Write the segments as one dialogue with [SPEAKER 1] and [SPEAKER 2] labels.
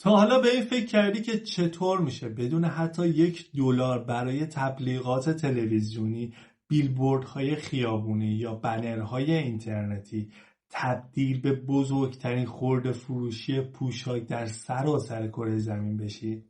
[SPEAKER 1] تا حالا به این فکر کردی که چطور میشه بدون حتی $1 برای تبلیغات تلویزیونی، بیلبوردهای خیابونی یا بنرهای اینترنتی تبدیل به بزرگترین خرده فروشی پوشاک در سراسر کره زمین بشی؟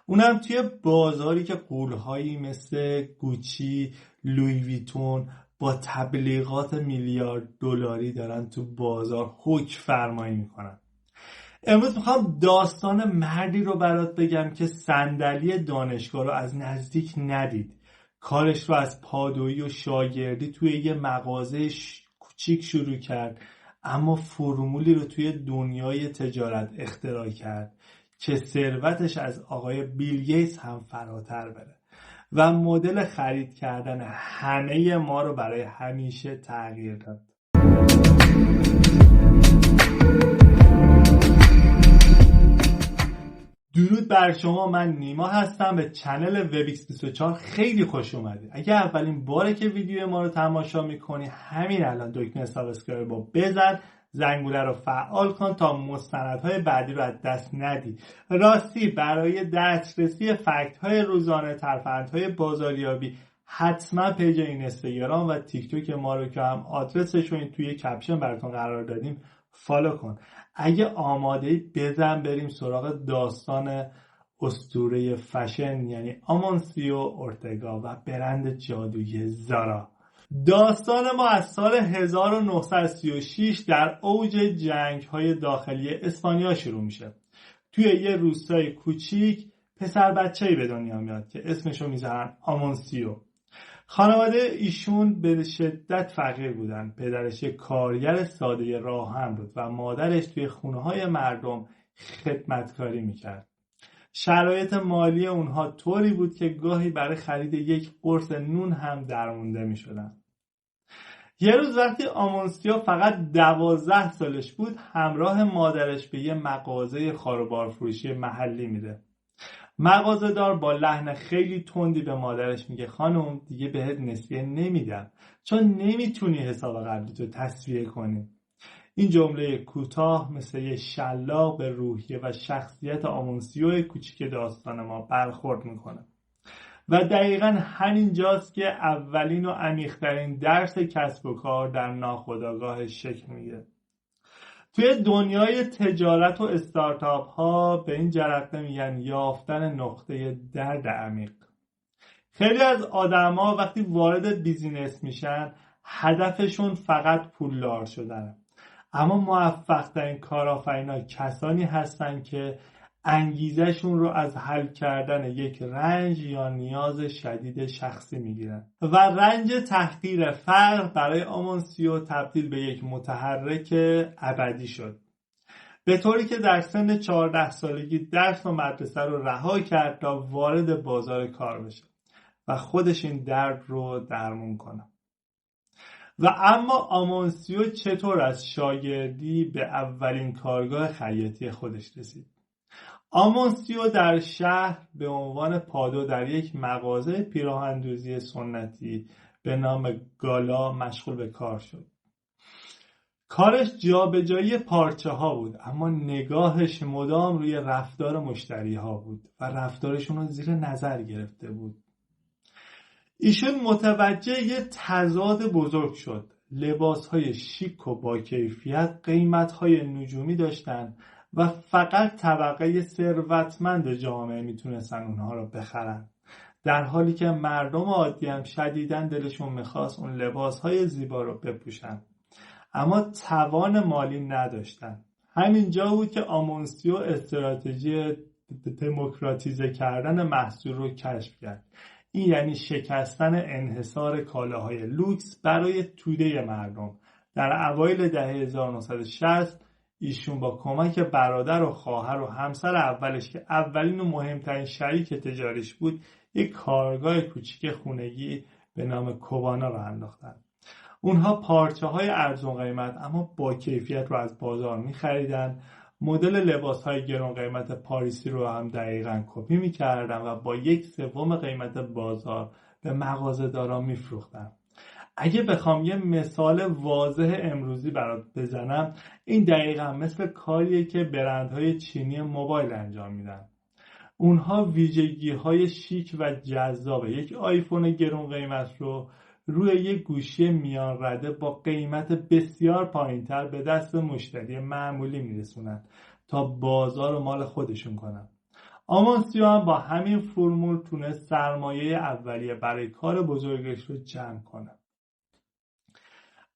[SPEAKER 1] اونم توی بازاری که غول‌هایی مثل گوچی، لویی ویتون با تبلیغات $1,000,000,000 دارن تو بازار حکم فرمایی میکنن. امروز میخوام داستان مردی رو برات بگم که صندلی دانشگاه رو از نزدیک ندید. کارش رو از پادویی و شاگردی توی یه مغازه کوچیک شروع کرد، اما فرمولی رو توی دنیای تجارت اختراع کرد که ثروتش از آقای بیل گیتس هم فراتر بره و مدل خرید کردن همه ما رو برای همیشه تغییر داد. درود بر شما، من نیما هستم. به چنل وبX24 خیلی خوش اومدید. اگه اولین باره که ویدیو ما رو تماشا میکنی، همین الان دکمه سابسکرایب رو بزن، زنگوله رو فعال کن تا مستندهای بعدی رو از دست ندی. راستی برای دسترسی فکت‌های روزانه، ترفندهای بازاریابی، حتما پیج اینستاگرام و تیک توک ما رو که هم آدرسش رو توی کپشن براتون قرار دادیم فالو کن. اگه آماده اید بزن بریم سراغ داستان اسطوره فشن، یعنی آمانسیو اورتگا و برند جادویی زارا. داستان ما از سال 1936 در اوج جنگ‌های داخلی اسپانیا شروع میشه. توی یه روستای کوچیک پسر بچه‌ای به دنیا میاد که اسمشو میذارن آمانسیو. خانواده ایشون به شدت فقیر بودن. پدرش یک کارگر ساده راهن بود و مادرش توی خونه‌های مردم خدمتکاری میکرد. شرایط مالی اونها طوری بود که گاهی برای خرید یک قرص نون هم درمونده میشدن. یه روز وقتی آمانسیو فقط 12 سالش بود، همراه مادرش به یه مغازه خاروبار فروشی محلی میره. مغازه‌دار با لحن خیلی تندی به مادرش میگه خانم دیگه بهت نسیه نمیدم چون نمیتونی حساب قبلی تو تسویه کنی. این جمله کوتاه مثل یه شلاق به روحیه و شخصیت آمانسیو کوچیک داستان ما برخورد میکنه و دقیقاً همینجاست که اولین و عمیق‌ترین درس کسب و کار در ناخودآگاهش شکل میگیره. توی دنیای تجارت و استارتاپ ها به این جرقه میگن یافتن نقطه درد عمیق. خیلی از آدما وقتی وارد بیزینس میشن هدفشون فقط پولدار شدنه، اما موفق ترین کارآفرینا کسانی هستن که انگیزشون رو از حل کردن یک رنج یا نیاز شدید شخصی میگیرن و رنج تحقیر فقر برای آمانسیو تبدیل به یک متحرک ابدی شد، به طوری که در سن 14 سالگی درس و مدرسه رو رها کرد تا وارد بازار کار بشه و خودش این درد رو درمون کنه. و اما آمانسیو چطور از شاگردی به اولین کارگاه خیاطی خودش رسید؟ آمانسیو در شهر به عنوان پادو در یک مغازه پیراهندوزی سنتی به نام گالا مشغول به کار شد. کارش جابجایی پارچه ها بود، اما نگاهش مدام روی رفتار مشتری ها بود و رفتارشون رو زیر نظر گرفته بود. ایشون متوجه یه تضاد بزرگ شد. لباس های شیک و با کیفیت قیمت های نجومی داشتن و فقط طبقه ثروتمند جامعه میتونستن اونها رو بخرن، در حالی که مردم عادی هم شدیداً دلشون میخواست اون لباس های زیبا رو بپوشن، اما توان مالی نداشتن. همینجا بود که آمانسیو استراتژی دموکراتیزه کردن محصول رو کشف کرد. این یعنی شکستن انحصار کالاهای لوکس برای توده مردم. در اوایل دهه 1960 ایشون با کمک برادر و خواهر و همسر اولش که اولین و مهمترین شریک تجاریش بود، یک کارگاه کوچیک خونگی به نام کوبانا را انداختن. اونها پارچه های ارزون قیمت اما با کیفیت رو از بازار می خریدن. مدل لباس های گران قیمت پاریسی رو هم دقیقاً کپی می کردن و با 1/3 قیمت بازار به مغازه‌دارا می فروختن. اگه بخوام یه مثال واضح امروزی برات بزنم، این دقیقا مثل کاریه که برندهای چینی موبایل انجام میدن. اونها ویژگی‌های شیک و جذاب یک آیفون گرون قیمت رو روی یک گوشی میان رده با قیمت بسیار پایینتر به دست مشتری معمولی میرسونن تا بازار و مال خودشون کنن. آمانسیو هم با همین فرمول تونست سرمایه اولیه برای کار بزرگش رو جمع کنه.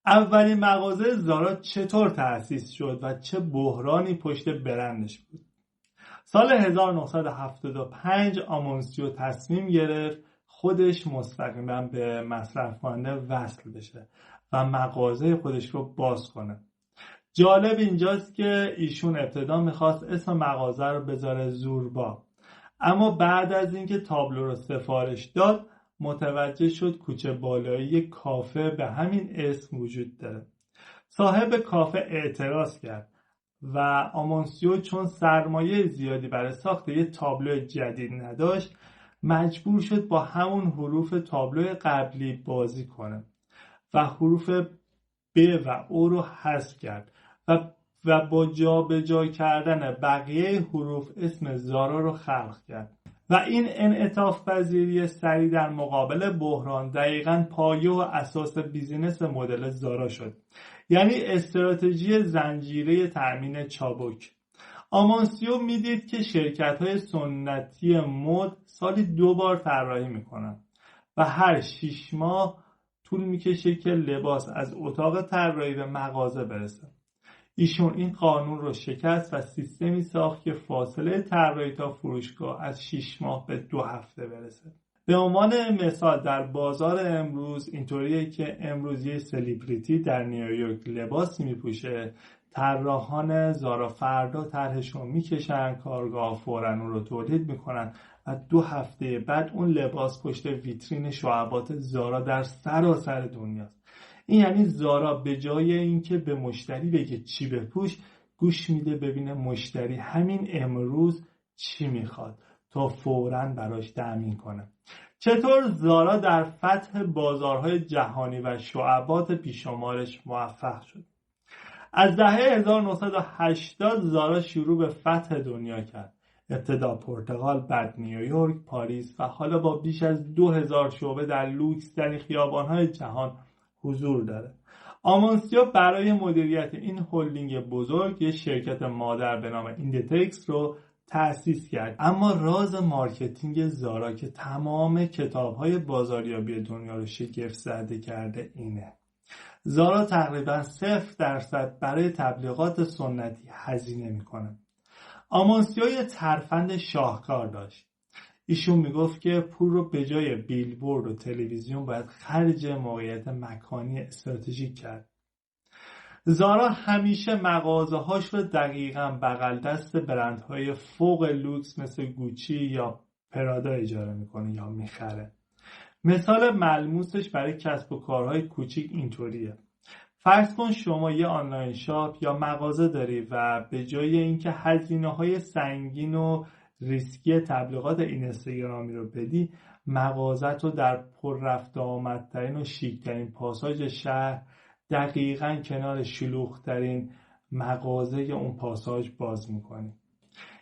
[SPEAKER 1] اولین مغازه زارا چطور تأسیس شد و چه بحرانی پشت برندش بود؟ سال 1975 آمانسیو تصمیم گرفت خودش مستقیما به مصرف کننده وصل بشه و مغازه خودش رو باز کنه. جالب اینجاست که ایشون ابتدا میخواست اسم مغازه رو بذاره زوربا، اما بعد از اینکه تابلو رو سفارش داد متوجه شد کوچه بالایی کافه به همین اسم وجود داره. صاحب کافه اعتراض کرد و آمانسیو چون سرمایه زیادی برای ساخت یه تابلو جدید نداشت مجبور شد با همون حروف تابلو قبلی بازی کنه و حروف ب و او رو حذف کرد و با جابجا کردن بقیه حروف اسم زارا رو خلق کرد و این انعطاف پذیری سریع در مقابل بحران دقیقاً پایه و اساس بیزینس مدل زارا شد، یعنی استراتژی زنجیره تأمین چابک. آمانسیو میدید که شرکت‌های سنتی مد سالی 2 بار طراحی میکنن و هر 6 ماه طول میکشه که لباس از اتاق طراحی به مغازه برسه. ایشون این قانون رو شکست و سیستمی ساخت که فاصله طراحی تا فروشگاه از 6 ماه به 2 هفته برسه. به عنوان مثال در بازار امروز اینطوریه که امروز یه سلیبریتی در نیویورک لباسی میپوشه، طراحان زارا فردا طرحشون رو میکشن کارگاه، فوراً اون رو تولید میکنن و 2 هفته بعد اون لباس پشت ویترین شعبات زارا در سراسر دنیاست. این یعنی زارا به جای اینکه به مشتری بگه چی بپوش، گوش میده ببینه مشتری همین امروز چی میخواد تا فوراً براش تأمین کنه. چطور زارا در فتح بازارهای جهانی و شعبات بیشمارش موفق شد؟ از دهه 1980 زارا شروع به فتح دنیا کرد. ابتدا پرتغال، بعد نیویورک، پاریس و حالا با بیش از 2000 شعبه در لوکس ترین خیابان‌های جهان حضور داره. آمانسیو برای مدیریت این هلدینگ بزرگ یک شرکت مادر به نام ایندتکس رو تأسیس کرد. اما راز مارکتینگ زارا که تمام کتاب‌های بازاریابی دنیا رو شگفت زده کرده اینه: زارا تقریبا 0% برای تبلیغات سنتی هزینه میکنه. آمانسیو یه ترفند شاهکار داشت. ایشون میگفت که پول رو به جای بیلبورد و تلویزیون باید خرج موقعیت مکانی استراتژیک کرد. زارا همیشه مغازه‌هاش رو دقیقاً بغل دست برندهای فوق لوکس مثل گوچی یا پرادا اجاره میکنه یا میخره. مثال ملموسش برای کسب و کارهای کوچیک اینطوریه: فرض کن شما یه آنلاین شاپ یا مغازه داری و به جای اینکه هزینه‌های سنگین و ریسکی تبلیغات اینستاگرامی رو بدی، مغازت رو در پر رفت آمدترین و شیکترین پاساژ شهر دقیقاً کنار شلوغ‌ترین مغازه اون پاساژ باز می‌کنی.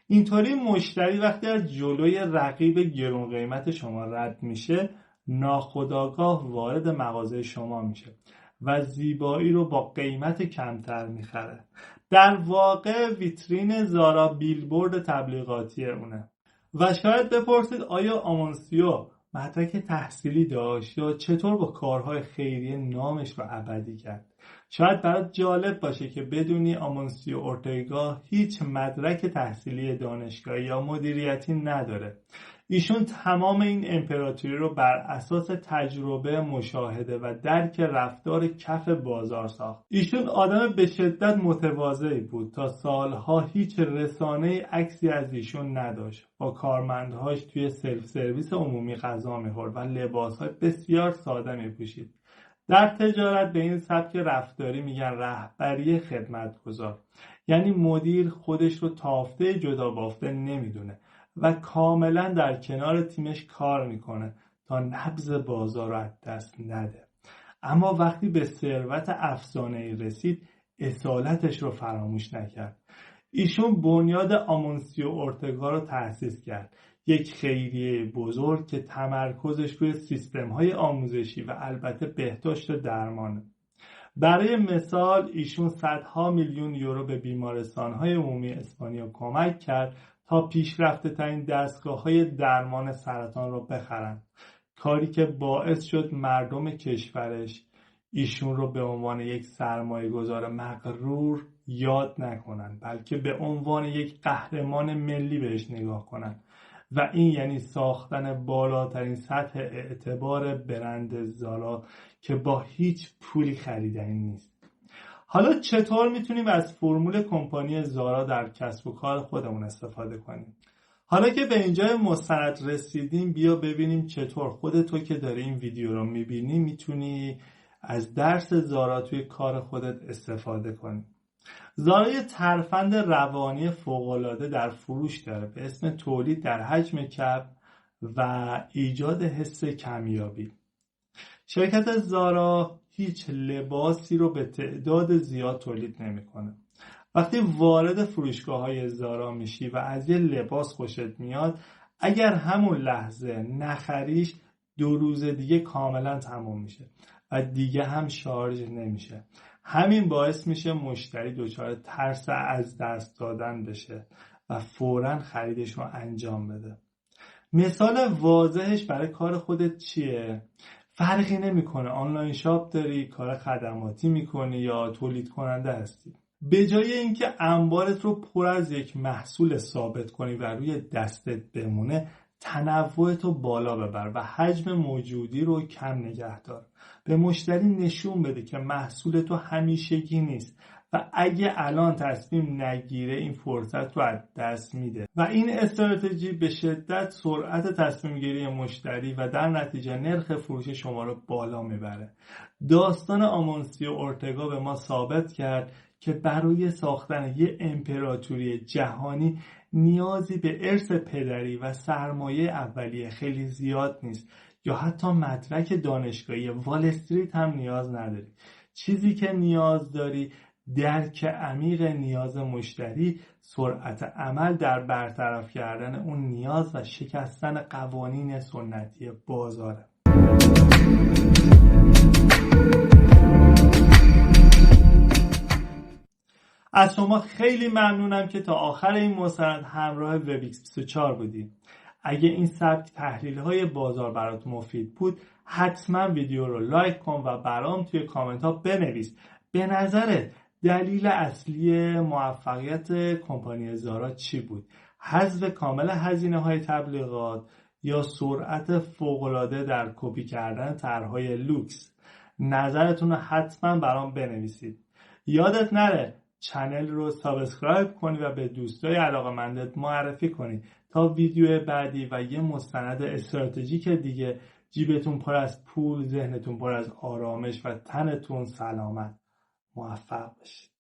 [SPEAKER 1] اینطوری مشتری وقتی از جلوی رقیب گرون قیمت شما رد میشه، ناخودآگاه وارد مغازه شما میشه و زیبایی رو با قیمت کمتر میخره. در واقع ویترین زارا بیلبورد تبلیغاتی اونه. و شاید بپرسید آیا آمانسیو مدرک تحصیلی داشت یا چطور با کارهای خیریه نامش رو ابدی کرد؟ شاید برات جالب باشه که بدونی آمانسیو اورتگا هیچ مدرک تحصیلی دانشگاهی یا مدیریتی نداره. ایشون تمام این امپراتوری رو بر اساس تجربه، مشاهده و درک رفتار کف بازار ساخت. ایشون آدم به شدت متواضعی بود. تا سالها هیچ رسانه‌ای عکسی از ایشون نداشت. با کارمندهاش توی سلف سرویس عمومی غذا می‌خورد و لباس‌های بسیار ساده می‌پوشید. در تجارت به این سبک رفتاری میگن رهبری خدمتگزار. یعنی مدیر خودش رو تافته جدا بافته نمیدونه و کاملا در کنار تیمش کار میکنه تا نبض بازار رو از دست نده. اما وقتی به ثروت افسانه‌ای رسید اصالتش رو فراموش نکرد. ایشون بنیاد آمونسیو اورتگا رو تأسیس کرد، یک خیریه بزرگ که تمرکزش روی سیستم‌های آموزشی و البته بهداشت و درمانه. برای مثال ایشون صدها میلیون یورو به بیمارستان‌های عمومی اسپانیا کمک کرد تا پیشرفته ترین دستگاه‌های درمان سرطان رو بخرند، کاری که باعث شد مردم کشورش ایشون رو به عنوان یک سرمایه‌گذار مغرور یاد نکنن، بلکه به عنوان یک قهرمان ملی بهش نگاه کنن و این یعنی ساختن بالاترین سطح اعتبار برند زارا که با هیچ پولی خریدنی نیست. حالا چطور میتونیم از فرمول کمپانی زارا در کسب و کار خودمون استفاده کنیم؟ حالا که به اینجای مستند رسیدیم بیا ببینیم چطور خودتو که داری این ویدیو رو میبینی میتونی از درس زارا توی کار خودت استفاده کنی. زارا یه ترفند روانی فوق‌العاده در فروش داره به اسم تولید در حجم کم و ایجاد حس کمیابی. شرکت زارا هیچ لباسی رو به تعداد زیاد تولید نمیکنه. وقتی وارد فروشگاه‌های زارا میشی و از یه لباس خوشت میاد، اگر همون لحظه نخریش 2 روز دیگه کاملا تموم میشه و دیگه هم شارژ نمیشه. همین باعث میشه مشتری دچار ترس از دست دادن بشه و فوراً خریدش رو انجام بده. مثال واضحش برای کار خودت چیه؟ فرقی نمیکنه آنلاین شاپ داری، کار خدماتی میکنی یا تولید کننده هستی. به جای اینکه انبارت رو پر از یک محصول ثابت کنی و روی دستت بمونه، تنوعتو بالا ببر و حجم موجودی رو کم نگه دار. به مشتری نشون بده که محصول تو همیشگی نیست و اگه الان تصمیم نگیره این فرصت رو از دست میده و این استراتژی به شدت سرعت تصمیم گیری مشتری و در نتیجه نرخ فروش شما رو بالا میبره. داستان آمونسیو اورتگا به ما ثابت کرد که برای ساختن یه امپراتوری جهانی نیازی به ارث پدری و سرمایه اولیه خیلی زیاد نیست یا حتی مدرک دانشگاهی وال استریت هم نیاز نداری. چیزی که نیاز داری درک عمیق نیاز مشتری، سرعت عمل در برطرف کردن اون نیاز و شکستن قوانین سنتی بازاره. از شما خیلی ممنونم که تا آخر این مستند همراه وبیکس24 بودید. اگه این سبک تحلیل‌های بازار برات مفید بود حتما ویدیو رو لایک کن و برام توی کامنت ها بنویس به نظرت دلیل اصلی موفقیت کمپانی زارا چی بود؟ حذف کامل هزینه‌های تبلیغات یا سرعت فوق‌العاده در کپی کردن طرح‌های لوکس؟ نظرتون رو حتما برام بنویسید. یادت نره چنل رو سابسکرایب کنی و به دوستای علاقه‌مندت معرفی کنی تا ویدیو بعدی و یه مستند استراتژیک دیگه جیبتون پر از پول، ذهنتون پر از آرامش و تنتون سلامت. موفق باشید.